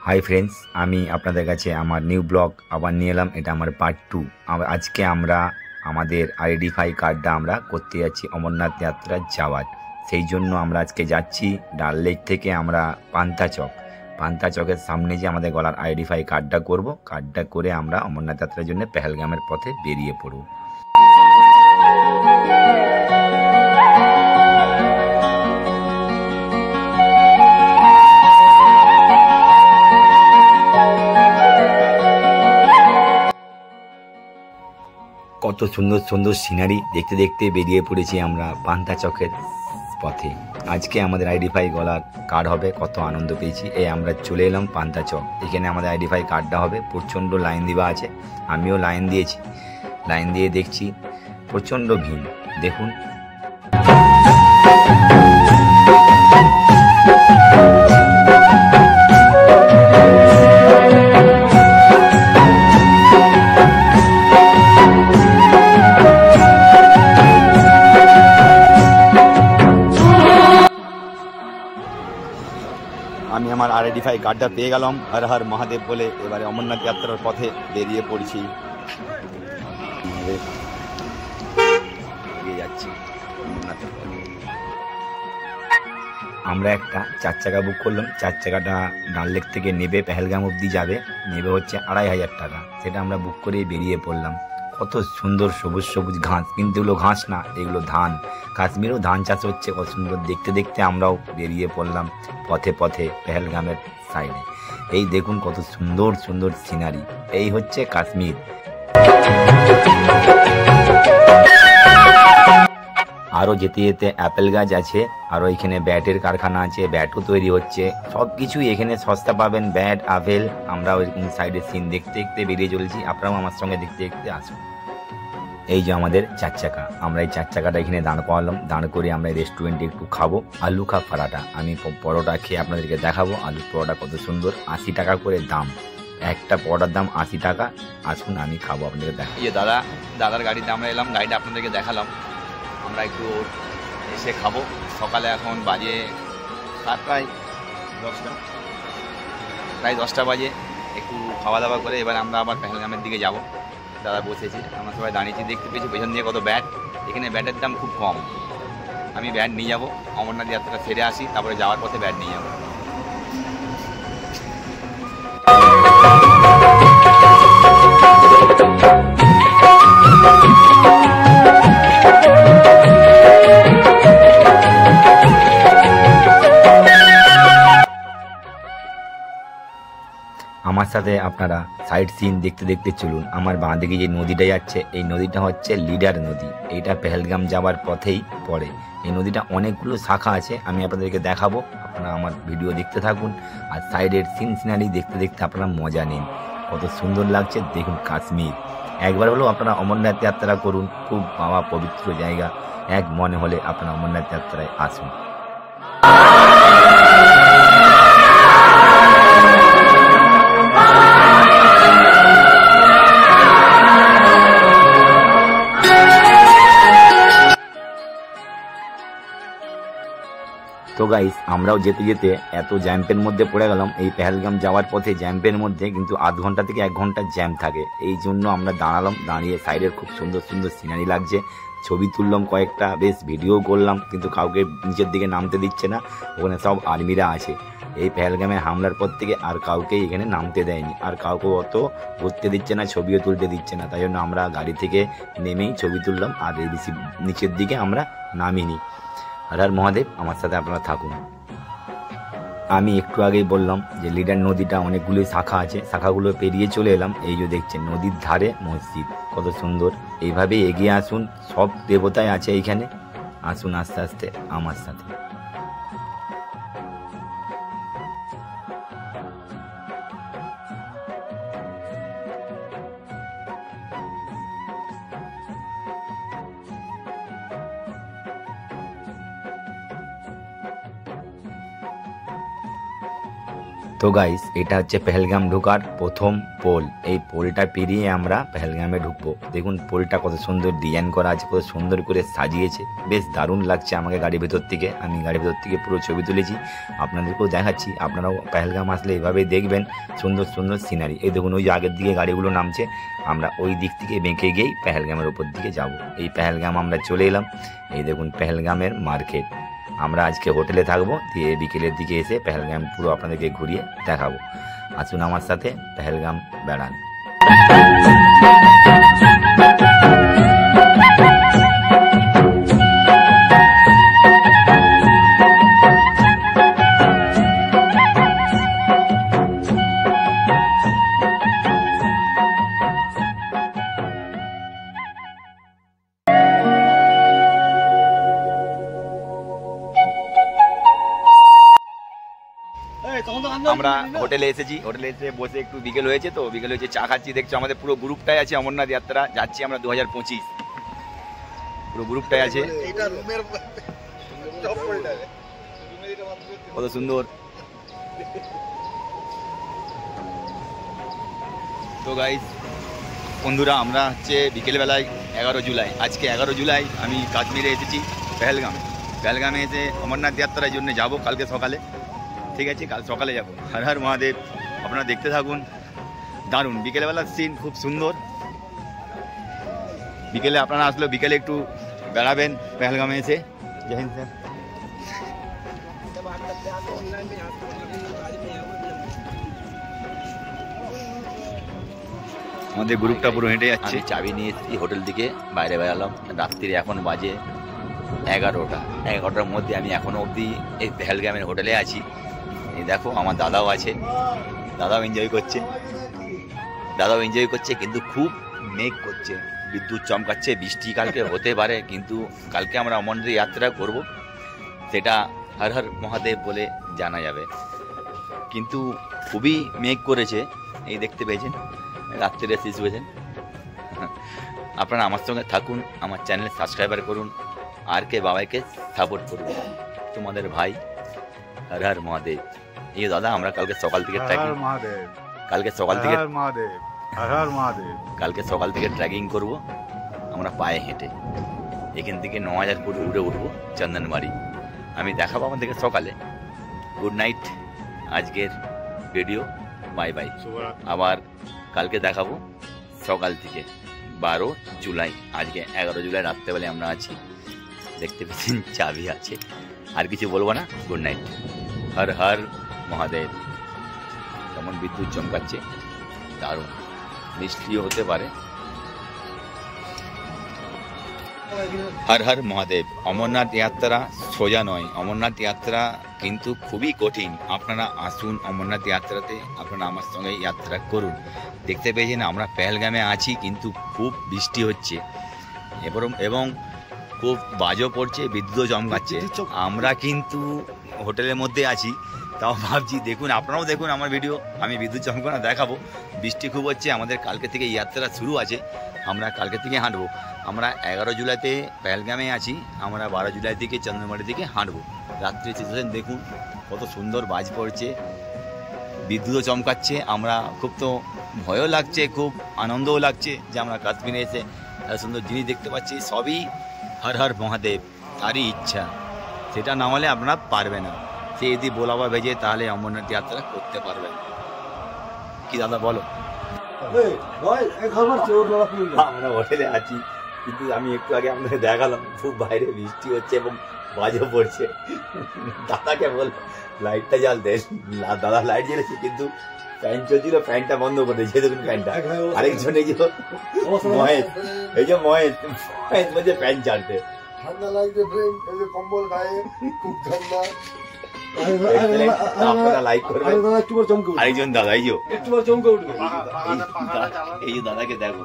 Hi friends, আমি আপনাদের কাছে আমার নিউ ব্লগ আবার নিয়ে এলাম। এটা আমার পার্ট 2। আজকে আমরা আমাদের আইডেন্টিফাই কার্ডটা আমরা করতে যাচ্ছি অমরনাথ যাত্রা যাওয়ার। সেই জন্য আমরা আজকে যাচ্ছি ডাল লেক থেকে আমরা পান্তা চকের সামনে যে আমাদের গলার আইডেন্টিফাই কার্ডটা করব। কার্ডটা করে আমরা অমরনাথ যাত্রার জন্য পেহেলগামের পথে বেরিয়ে পড়ব। কত সুন্দর সুন্দর সিনারি দেখতে দেখতে বেরিয়ে পড়েছি আমরা পান্তা চকের পথে। আজকে আমাদের আইডেন্টিফাই গলার কার্ড হবে, কত আনন্দ পেয়েছি। আমরা চলে এলাম পান্তা চক। এখানে আমাদের আইডেন্টিফাই কার্ডটা হবে। প্রচণ্ড লাইন দেওয়া আছে, আমিও লাইন দিয়েছি। লাইন দিয়ে দেখছি প্রচণ্ড ভিড়, দেখুন। আমি আমার আইডেন্টিফাই কার্ডটা পেয়ে গেলাম, হর হর মহাদেব বলে। এবারে অমরনাথ যাত্রার পথে বেরিয়ে পড়ছি, যাচ্ছি অমরনাথের পথে। আমরা একটা 4 চাকা বুক করলাম। 4 চাকাটা ডাল লেক থেকে নেবে পেহেলগাম অবধি যাবে, নেবে হচ্ছে 2500 টাকা। সেটা আমরা বুক করে বেরিয়ে পড়লাম। কত সুন্দর সবুজ সবুজ ঘাস, কিন্তু এগুলো ঘাস না, এগুলো ধান। কাশ্মীরেও ধান চাষ হচ্ছে, কত সুন্দর দেখতে দেখতে আমরাও বেরিয়ে পড়লাম পথে পথে পেহেলগামের সাইডে। এই দেখুন কত সুন্দর সুন্দর সিনারি, এই হচ্ছে কাশ্মীর। আরও যেতে যেতে অ্যাপেল গাছ আছে, আরও এখানে ব্যাটের কারখানা আছে, ব্যাটও তৈরি হচ্ছে। সব কিছুই এখানে সস্তা পাবেন, ব্যাট, আপেল। আমরা ওই সাইডের সিন দেখতে দেখতে বেরিয়ে চলেছি, আপনারাও আমার সঙ্গে দেখতে দেখতে আসুন। এই যে আমাদের 4 চাকা, আমরা এই 4 চাকাটা এখানে দাঁড় করালাম। দাঁড় করে আমরা রেস্টুরেন্টে একটু খাবো আলু খা পরোটা। আমি পরোটা খেয়ে আপনাদেরকে দেখাবো আলু পরোটা কত সুন্দর। 80 টাকা করে দাম, একটা পরোটার দাম 80 টাকা। আসুন আমি খাবো, আপনাদেরকে দেখাবো। এই যে দাদার গাড়িতে আমরা এলাম, গাড়িটা আপনাদেরকে দেখালাম। আমরা একটু এসে খাবো। সকালে এখন বাজে প্রায় 10টা বাজে। একটু খাওয়া দাওয়া করে এবার আমরা আবার পেহেলগামের দিকে যাব। দাদা বসেছে, আমরা সবাই দাঁড়িয়েছি, দেখতে পেয়েছি পেছন দিয়ে কত ব্যাট। এখানে ব্যাটের দাম খুব কম। আমি ব্যাট নিয়ে যাব, অমরনাথ যাত্রা সেরে আসি, তারপরে যাওয়ার পথে ব্যাট নিয়ে যাবো। আমার সাথে আপনারা সাইড সিন দেখতে দেখতে চলুন। আমার বাঁ দিকে যে নদীটা যাচ্ছে, এই নদীটা হচ্ছে লিডার নদী। এইটা পেহেলগাম যাওয়ার পথেই পড়ে। এই নদীটা অনেকগুলো শাখা আছে, আমি আপনাদেরকে দেখাবো। আপনারা আমার ভিডিও দেখতে থাকুন আর সাইডের সিনারি দেখতে দেখতে আপনারা মজা নিন। কত সুন্দর লাগছে দেখুন কাশ্মীর। একবার হলেও আপনারা অমরনাথ যাত্রা করুন, খুব বাবা পবিত্র জায়গা। এক মনে হলে আপনারা অমরনাথ যাত্রায় আসুন। তো গাইস, আমরাও যেতে যেতে এত জ্যাম্পের মধ্যে পড়ে গেলাম। এই পেহেলগাম যাওয়ার পথে জ্যাম্পের মধ্যে কিন্তু আধ ঘন্টা থেকে 1 ঘন্টা জ্যাম থাকে। এই জন্য আমরা দাঁড়ালাম, দাঁড়িয়ে সাইডের খুব সুন্দর সুন্দর সিনারি লাগছে, ছবি তুললাম কয়েকটা, বেশ ভিডিও করলাম। কিন্তু কাউকে নিচের দিকে নামতে দিচ্ছে না, ওখানে সব আর্মিরা আছে। এই পেহেলগামে হামলার পর থেকে আর কাউকে এখানে নামতে দেয়নি, আর কাউকে অত ঘুরতে দিচ্ছে না, ছবিও তুলতে দিচ্ছে না। তাই জন্য আমরা গাড়ি থেকে নেমেই ছবি তুললাম, আর বেশি নিচের দিকে আমরা নামিনি। হর হর মহাদেব, আমার সাথে আপনারা থাকুন। আমি একটু আগেই বললাম যে লিডার নদীটা অনেকগুলো শাখা আছে, শাখাগুলো পেরিয়ে চলে এলাম। এই যে দেখছেন নদীর ধারে মসজিদ, কত সুন্দর। এইভাবে এগিয়ে আসুন, সব দেবতাই আছে এইখানে। আসুন আস্তে আস্তে আমার সাথে। তো গাইস এটা হচ্ছে পেহেলগাম ঢোকার প্রথম পোল। এই পোলটা পেরিয়ে আমরা পেহেলগামে ঢুকবো। দেখুন পোলটা কত সুন্দর ডিজাইন করা আছে, কত সুন্দর করে সাজিয়েছে, বেশ দারুণ লাগছে আমাকে গাড়ির ভেতর থেকে। আমি গাড়ির ভেতর থেকে পুরো ছবি তুলেছি, আপনাদেরকেও দেখাচ্ছি। আপনারাও পেহেলগাম আসলে এইভাবেই দেখবেন সুন্দর সুন্দর সিনারি। এই দেখুন ওই আগের দিকে গাড়িগুলো নামছে, আমরা ওই দিক থেকে বেঁকে গিয়েই পেহেলগামের উপর দিকে যাব। এই পেহেলগাম আমরা চলে এলাম। এই দেখুন পেহেলগামের মার্কেট। আমরা আজকে হোটেলে থাকবো, দিয়ে বিকেলের দিকে এসে পেহেলগাম পুরো আপনাদেরকে ঘুরিয়ে দেখাবো। আসুন আমার সাথে পেহেলগাম বেড়ান। আমরা হোটেলে এসেছি, হোটেলে এসে বসে একটু বিকেল হয়েছে, তো বিকেল হয়েছে চা খাচ্ছি। দেখছো আমাদের পুরো গ্রুপটাই আছে অমরনাথ যাত্রা যাচ্ছি আমরা 2025, পুরো গ্রুপটাই আছে। কত সুন্দর। তো গাইস বন্ধুরা আমরা হচ্ছে বিকেলবেলায় 11 জুলাই, আজকে 11 জুলাই আমি কাশ্মীরে এসেছি পেহেলগামে এসে অমরনাথ যাত্রার জন্য যাব কালকে সকালে। ঠিক আছে, কাল সকালে যাবো। হর হর মহাদেব। আপনারা দেখতে থাকুন, দারুণ বিকেলবেলার সিন, খুব সুন্দর। বিকেলে আপনারা আসলে বিকেলে একটু বেড়াবেন পেহেলগামে এসে। জয় হিন্দ স্যার। আমাদের গ্রুপটা পুরো হেঁটে যাচ্ছে। চাবি নিয়ে এসেছি হোটেল দিকে, বাইরে বেরালাম। রাত্রিরে এখন বাজে 11টার মধ্যে আমি এখনো অবধি এই পেহেলগামের হোটেলে আছি। এই দেখো আমার দাদাও আছে, দাদাও এনজয় করছে, কিন্তু খুব মেঘ করছে, বিদ্যুৎ চমকাচ্ছে, বৃষ্টি কালকে হতে পারে। কিন্তু কালকে আমরা অমরনাথ যাত্রা করব, সেটা হর হর মহাদেব বলে জানা যাবে। কিন্তু খুবই মেঘ করেছে, এই দেখতে পেয়েছেন, রাত্রিরে শেষ হয়েছেন। আপনারা আমার সঙ্গে থাকুন, আমার চ্যানেল সাবস্ক্রাইবার করুন, আর কে বাবাইকে সাপোর্ট করুন। তোমাদের ভাই হর হর মহাদেব। এই দাদা আমরা কালকে সকাল থেকে সকাল থেকে ট্রেকিং করব আমরা পায়ে হেঁটে। এখান থেকে 9000 ফুট উঠে উঠবো চন্দনবাড়ি। আমি দেখাবো আমাদেরকে সকালে। গুড নাইট, আজকের ভিডিও বাই বাই। আবার কালকে দেখাবো সকাল থেকে 12 জুলাই। আজকে 11 জুলাই রাত্রেবেলায় আমরা আছি, দেখতে পেয়েছেন চাবি আছে। আর কিছু বলবো না, গুড নাইট, হর হর মহাদেব। কেমন বিদ্যুৎ চমকাচ্ছে, দারুণ, বৃষ্টিও হতে পারে। হর হর মহাদেব। অমরনাথ যাত্রা সোজা নয়, অমরনাথ যাত্রা কিন্তু খুবই কঠিন। আপনারা আসুন অমরনাথ যাত্রাতে, আপনারা আমার সঙ্গে যাত্রা করুন। দেখতে পেয়েছেন আমরা পেহেলগামে আছি, কিন্তু খুব বৃষ্টি হচ্ছে এবং খুব বাজও পড়ছে, বিদ্যুৎও চমকাচ্ছে। আমরা কিন্তু হোটেলের মধ্যে আছি, তাও ভাবছি, দেখুন আপনারাও দেখুন আমার ভিডিও, আমি বিদ্যুৎ চমকানো দেখাবো। বৃষ্টি খুব হচ্ছে, আমাদের কালকে থেকে যাত্রা শুরু আছে, আমরা কালকে থেকে হাঁটবো। আমরা 11 জুলাইতে পেহেলগামে আছি, আমরা 12 জুলাই থেকে চন্দ্রমাড়ির দিকে হাঁটবো। রাত্রি সিচুয়েশন দেখুন, কত সুন্দর বাজ পড়ছে, বিদ্যুৎও চমকাচ্ছে। আমরা খুব তো ভয়ও লাগছে, খুব আনন্দও লাগছে যে আমরা কাশ্মীরে এসে এত সুন্দর জিনিস দেখতে পাচ্ছি। সবই হর হর মহাদেব, তারই ইচ্ছা, সেটা না হলে আপনারা পারবে না। সে যদি বোলাবা ভেজে তাহলে অমরনাথ যাত্রা করতে পারবেন। কি দাদা বলো? আমরা হোটেলে আছি, কিন্তু আমি একটু আগে আপনাকে দেখালাম খুব বাইরে বৃষ্টি হচ্ছে এবং বাজও পড়ছে। দাদাকে বল লাইটটা জ্বাল দেন। দাদা লাইট জ্বেলেছে, কিন্তু ফ্যান চলছিল, ফ্যানটা বন্ধ করে দিয়েছে। দেখুন ফ্যানটা। আরেকজন এই যে মহেশ, মহেশ বলছে ফ্যান চালতে। ঠান্ডা লাগছে, কম্বল গায়ে, খুব ঠান্ডা। আপনারা লাইক করবেন। আরেকজন দাদা এই যে এই দাদাকে দেখো,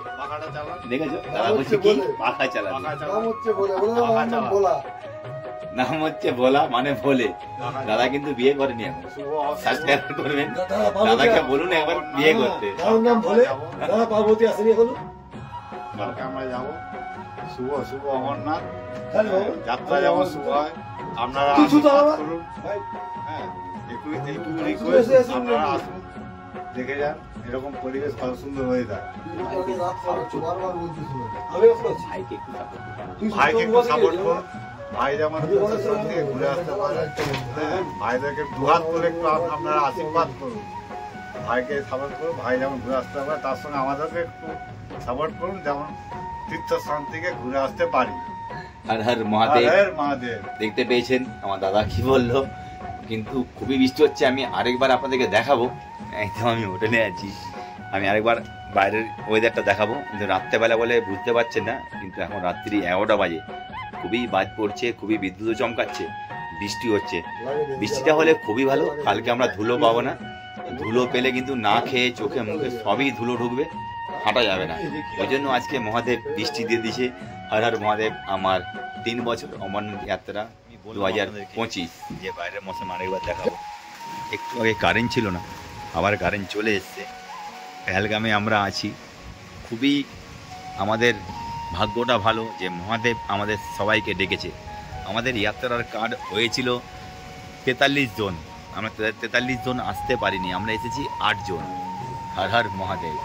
দেখেছো? দাদা বলছে কি পাখা চালাবে। নাম হচ্ছে ভোলা, মানে ভোলে। দাদা কিন্তু বিয়ে করেনি এখন, সাবস্ক্রাইব করবেন। দাদাকে বলুন একবার বিয়ে করতে। পার্বতী আসেনি এখনো। কালকে আমরা যাবো শুভ শুভ অমরনাথ যাত্রা, যেমন শুভ হয়। আপনারা করুন। হ্যাঁ, এইটুকু রিকোয়েস্ট আপনারা আসুন, দেখে যান, এরকম পরিবেশ কত সুন্দর হয়ে যায়। ভাইকে একটু support করুন। ভাইকে একটু সাপোর্ট করুন, ভাই যেমন থেকে ঘুরে আসতে পারে, হ্যাঁ, ভাইদেরকে দুহাত করে একটু আপনারা আশীর্বাদ করুন, ভাইকে সাপোর্ট করুন, ভাই যেমন ঘুরে আসতে পারে, তার সঙ্গে আমাদেরকে একটু সাপোর্ট করুন, যেমন তীর্থস্থান থেকে ঘুরে আসতে পারি। হর হর মহাদেব। হর মহাদেব। দেখতে পেয়েছেন আমার দাদা কি বললো, কিন্তু খুবই বৃষ্টি হচ্ছে। আমি আরেকবার আপনাদেরকে দেখাবো। একদম আমি হোটেলে আছি, আমি আরেকবার বাইরের ওয়েদারটা দেখাবো, কিন্তু রাত্রেবেলা বলে বুঝতে পারছেন না, কিন্তু এখন রাত্রি 11টা বাজে, খুবই বাজ পড়ছে, খুবই বিদ্যুৎ চমকাচ্ছে, বৃষ্টি হচ্ছে। বৃষ্টিটা হলে খুবই ভালো, কালকে আমরা ধুলো পাবো না। ধুলো পেলে কিন্তু না খেয়ে চোখে মুখে সবই ধুলো ঢুকবে, হাঁটা যাবে না। ওই জন্য আজকে মহাদেব বৃষ্টি দিয়ে দিছে। হর হর মহাদেব। আমার 3 বছর অমরনাথ যাত্রা 2025, যে বাইরের মৌসুম আরেকবার দেখাবো। একটু আগে কারেন্ট ছিল না, আবার কারেন্ট চলে এসছে। পেহেলগামে আমরা আছি, খুবই আমাদের ভাগ্যটা ভালো যে মহাদেব আমাদের সবাইকে ডেকেছে। আমাদের যাত্রার কার্ড হয়েছিল 43 জন, আমরা 43 জন আসতে পারিনি, আমরা এসেছি 8 জন। হর হর মহাদেব।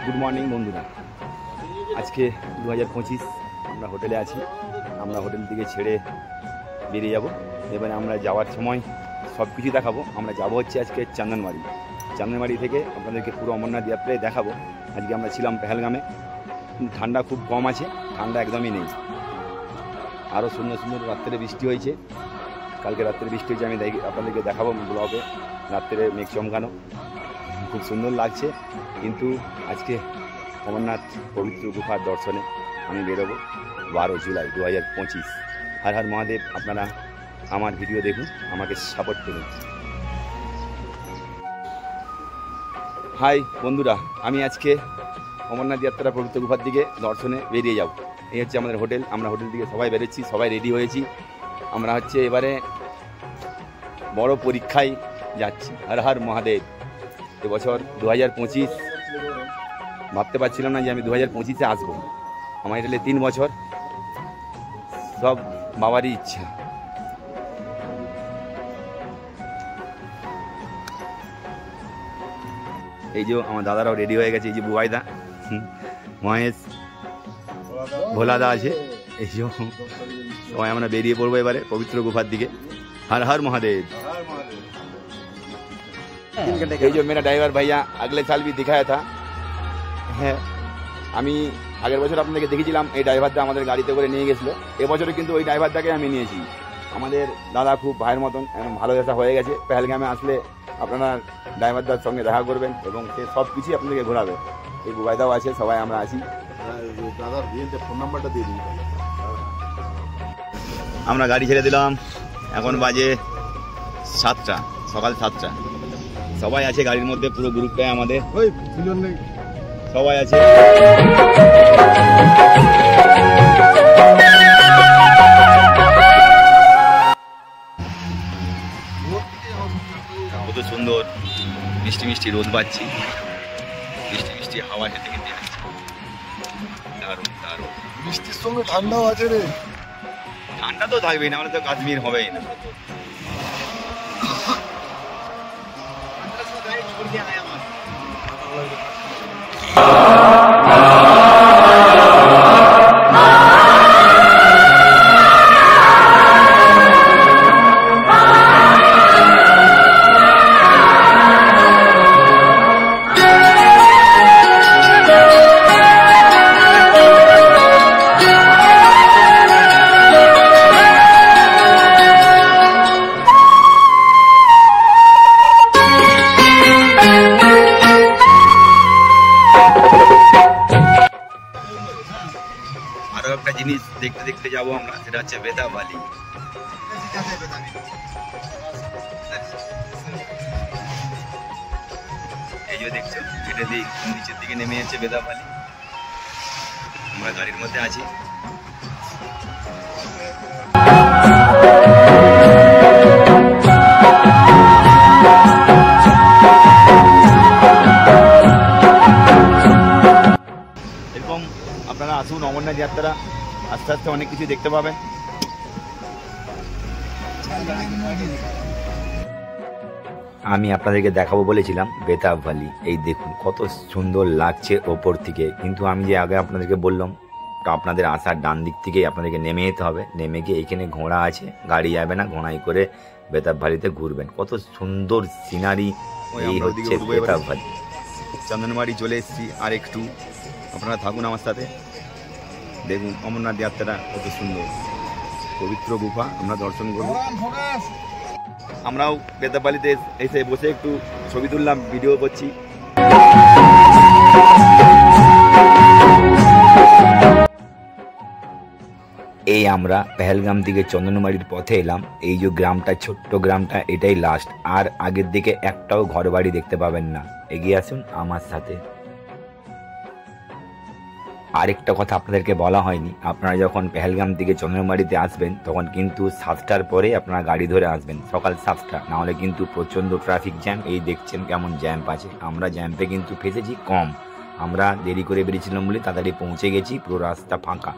গুড মর্নিং বন্ধুরা, আজকে 2025 আমরা হোটেলে আছি। আমরা হোটেল থেকে ছেড়ে বেরিয়ে যাব। এবারে আমরা যাওয়ার সময় সব কিছু দেখাবো। আমরা যাব হচ্ছে আজকে চন্দনবাড়ি। চন্দনবাড়ি থেকে আপনাদেরকে পুরো অমরনাথ যাত্রায় দেখাবো। আজকে আমরা ছিলাম পেহেলগামে, ঠান্ডা খুব কম আছে, ঠান্ডা একদমই নেই। আরও সুন্দর সুন্দর রাত্রে বৃষ্টি হয়েছে, কালকে রাত্রে বৃষ্টি হয়েছে, আমি আপনাদেরকে দেখাবো ব্লগে। রাত্রে মেঘ চমকানো, খুব সুন্দর লাগছে। কিন্তু আজকে অমরনাথ পবিত্র গুফার দর্শনে আমি বেরোবো 12 জুলাই 2025। হর হর মহাদেব। আপনারা আমার ভিডিও দেখুন, আমাকে সাপোর্ট করুন। হাই বন্ধুরা, আমি আজকে অমরনাথ যাত্রা পবিত্র গুফার দিকে দর্শনে বেরিয়ে যাব। এই হচ্ছে আমাদের হোটেল। আমরা হোটেল থেকে সবাই বেরোচ্ছি, সবাই রেডি হয়েছি। আমরা হচ্ছে এবারে বড় পরীক্ষায় যাচ্ছি। হর হর মহাদেব। এবছর 2025, ভাবতে পারছিলাম না যে আমি 2025-এ আসবো। আমার এটা 3 বছর, সব বাবারই ইচ্ছা। এই যে আমার দাদারাও রেডি হয়ে গেছে। এই যে বুবাইদা, মহেশ, ভোলাদা আছে। এই যে সবাই আমরা বেরিয়ে পড়বো এবারে পবিত্র গুফার দিকে। हर हर महादेव। এই যে মেরা ড্রাইভার ভাইয়া আগলে সাল भी दिखाया था। হ্যাঁ, আমি আগের বছর আপনাদেরকে দেখেছিলাম, এই ড্রাইভারটা আমাদের গাড়িতে করে নিয়ে গেছিলো। এবছরে কিন্তু ওই ড্রাইভারটাকে আমি নিয়েছি। আমাদের দাদা খুব ভাইয়ের মতন, একদম ভালোবাসা হয়ে গেছে। পেহেলগামে আসলে আপনারা ড্রাইভারদার সঙ্গে দেখা করবেন এবং সে সব কিছুই আপনাদেরকে ঘোরাবে। এই বুবাইদাও আছে, সবাই আমরা আছি। দাদার ফোন নাম্বারটা দিয়ে দিন। আমরা গাড়ি ছেড়ে দিলাম, এখন বাজে 7টা, সকাল 7টা। সবাই আছে গাড়ির মধ্যে, পুরো গ্রুপটাই আমাদের সবাই আছে। কত সুন্দর মিষ্টি মিষ্টি রোদ পাচ্ছি, মিষ্টি মিষ্টি হাওয়া খেতে খেতে যাচ্ছে। দারুণ দারুণ। বৃষ্টির সঙ্গে ঠান্ডাও আছে রে। ঠান্ডা তো থাকবেই না, আমাদের তো কাশ্মীর হবেই না। আরো একটা জিনিস দেখতে দেখতে যাবো আমরা, সেটা হচ্ছে বেদা ভ্যালি। এই যে দেখছো, এটা দিয়ে নিচের দিকে নেমে যাচ্ছে বেদা ভ্যালি। আমরা গাড়ির মধ্যে আছি। আসুন অমরনাথ যাত্রা, আস্তে আস্তে অনেক কিছু দেখতে পাবেন। আমি আপনাদেরকে দেখাবো বলেছিলাম বেতাব ভ্যালি, এই দেখুন কত সুন্দর লাগছে ওপর থেকে। কিন্তু আমি যে আগে আপনাদেরকে বললাম, তো আপনাদের আসার ডান দিক থেকেই আপনাদেরকে নেমে যেতে হবে। নেমে গিয়ে এখানে ঘোড়া আছে, গাড়ি যাবে না, ঘোড়ায় করে বেতাব ভ্যালিতে ঘুরবেন। কত সুন্দর সিনারি, এই হচ্ছে বেতাব ভ্যালি। চন্দনবাড়ি চলে এসেছি আর একটু, আপনারা থাকুন আমার সাথে, দেখুন অমরনাথ যাত্রা কত সুন্দর, পবিত্র গুফা আমরা দর্শন করব। আমরাও বেতাববালিতে এসে বসে একটু ছবি তুললাম, ভিডিও করছি। এই আমরা পেহেলগাম থেকে চন্দনবাড়ির পথে এলাম। এই যে গ্রামটা, ছোট্ট গ্রামটা, এটাই লাস্ট। আর আগের দিকে একটাও ঘর বাড়ি দেখতে পাবেন না। এগিয়ে আসুন আমার সাথে। আরেকটা কথা আপনাদেরকে বলা হয়নি, আপনারা যখন পেহেলগাম থেকে চন্দনবাড়িতে আসবেন তখন কিন্তু 7টার পরে আপনারা গাড়ি ধরে আসবেন, সকাল 7টা, নাহলে কিন্তু প্রচণ্ড ট্রাফিক জ্যাম। এই দেখছেন কেমন জ্যাম্প আছে। আমরা জ্যাম্পে কিন্তু ফেসেছি কম, আমরা দেরি করে বেরিয়েছিলাম বলে তাড়াতাড়ি পৌঁছে গেছি, পুরো রাস্তা ফাঁকা।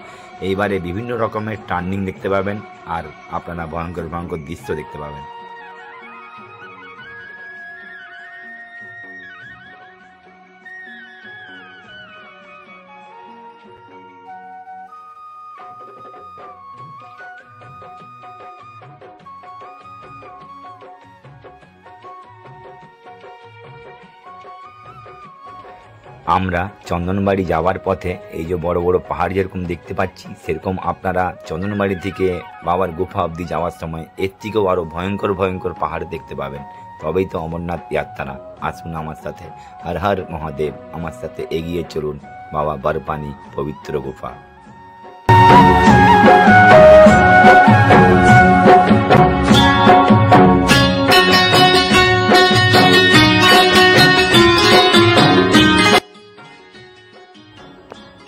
এইবারে বিভিন্ন রকমের টার্নিং দেখতে পাবেন আর আপনারা ভয়ঙ্কর ভয়ঙ্কর দৃশ্য দেখতে পাবেন। আমরা চন্দনবাড়ি যাওয়ার পথে এই যে বড় বড় পাহাড় যেরকম দেখতে পাচ্ছি, সেরকম আপনারা চন্দনবাড়ি থেকে বাবার গুফা অবধি যাওয়ার সময় এর থেকেও আরও ভয়ঙ্কর ভয়ঙ্কর পাহাড় দেখতে পাবেন। তবেই তো অমরনাথ যাত্রা। আসুন আমার সাথে, হর হর মহাদেব, আমার সাথে এগিয়ে চলুন বাবা বরপানি পবিত্র গুফা।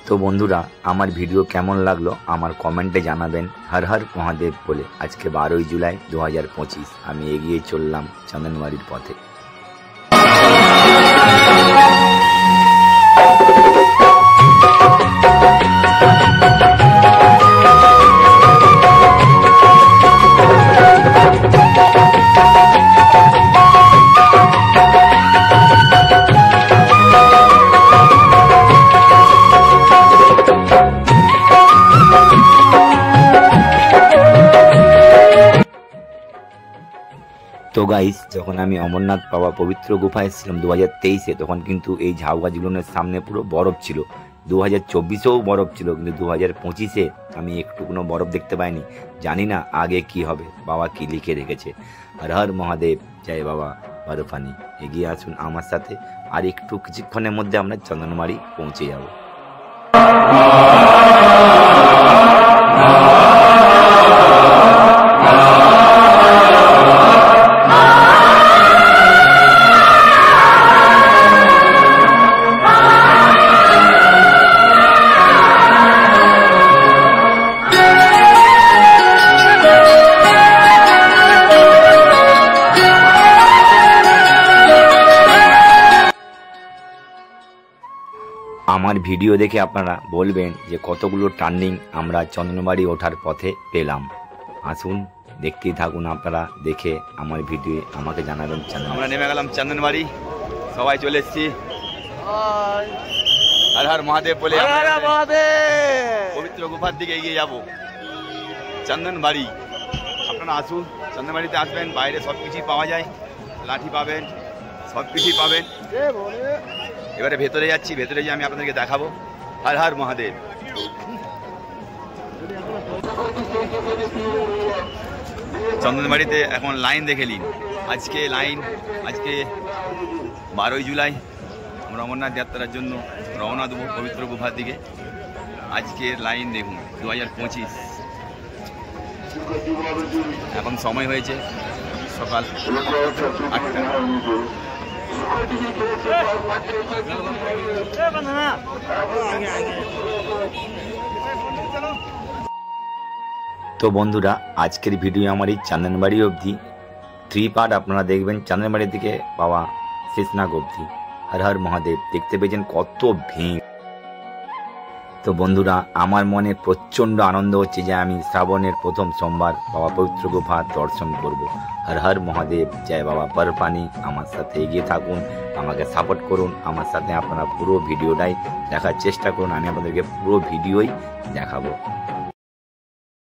তো বন্ধুরা, আমার ভিডিও কেমন লাগলো আমার কমেন্টে জানাবেন হর হর মহাদেব বলে। আজকে 12ই জুলাই 2025 আমি এগিয়ে চললাম চন্দনবাড়ির পথে। তো গাইস, যখন আমি অমরনাথ বাবা পবিত্র গুফায় এসেছিলাম 2023-এ, তখন কিন্তু এই ঝাউ গাছগুলোর সামনে পুরো বরফ ছিল। 2024-এও বরফ ছিল, কিন্তু 2025-এ আমি একটু কোনো বরফ দেখতে পাইনি। জানি না আগে কি হবে, বাবা কি লিখে রেখেছে। হর হর মহাদেব, জয় বাবা বরফানি। এগিয়ে আসুন আমার সাথে, আর একটু কিছুক্ষণের মধ্যে আমরা চন্দনবাড়ি পৌঁছে যাব। আমার ভিডিও দেখে আপনারা বলবেন যে কতগুলো টার্নিং আমরা চন্দনবাড়ি ওঠার পথে পেলাম। আসুন দেখতেই থাকুন আপনারা, দেখে আমার ভিডিও আমাকে জানাবেন। আমরা নেমে গেলাম চন্দনবাড়ি, সবাই চলে এসেছি। হর হর মহাদেব বলে পবিত্র গুফার দিকে এগিয়ে যাব। চন্দনবাড়ি, আপনারা আসুন, চন্দনবাড়িতে আসবেন, বাইরে সব কিছুই পাওয়া যায়, লাঠি পাবেন, সব কিছুই পাবেন। এবারে ভেতরে যাচ্ছি, ভেতরে গিয়ে আমি আপনাদেরকে দেখাবো। হর হর মহাদেব। চন্দনবাড়িতে এখন লাইন দেখে নিন। আজকে 12ই জুলাই আমরা অমরনাথ যাত্রার জন্য রওনা দেবো পবিত্র গুফার দিকে। আজকের লাইন দেখুন, 2025। এখন সময় হয়েছে সকাল 8টা। তো বন্ধুরা, আজকের ভিডিও আমার এই চন্দনবাড়ি অবধি। 3 পার্ট আপনারা দেখবেন, চন্দনবাড়ি থেকে বাবা শেষনাগ অবধি। হর হর মহাদেব। দেখতে পেয়েছেন কত ভিড়, তো বন্ধুরা, আমার মনে প্রচণ্ড আনন্দ হচ্ছে যে আমি শ্রাবণের প্রথম সোমবার বাবা পবিত্র গুফা দর্শন করব। হর হর মহাদেব, জয় বাবা বরফানি। আমার সাথে এগিয়ে থাকুন, আমাকে সাপোর্ট করুন, আমার সাথে আপনারা পুরো ভিডিওটাই দেখার চেষ্টা করুন। আমি আপনাদেরকে পুরো ভিডিওই দেখাবো।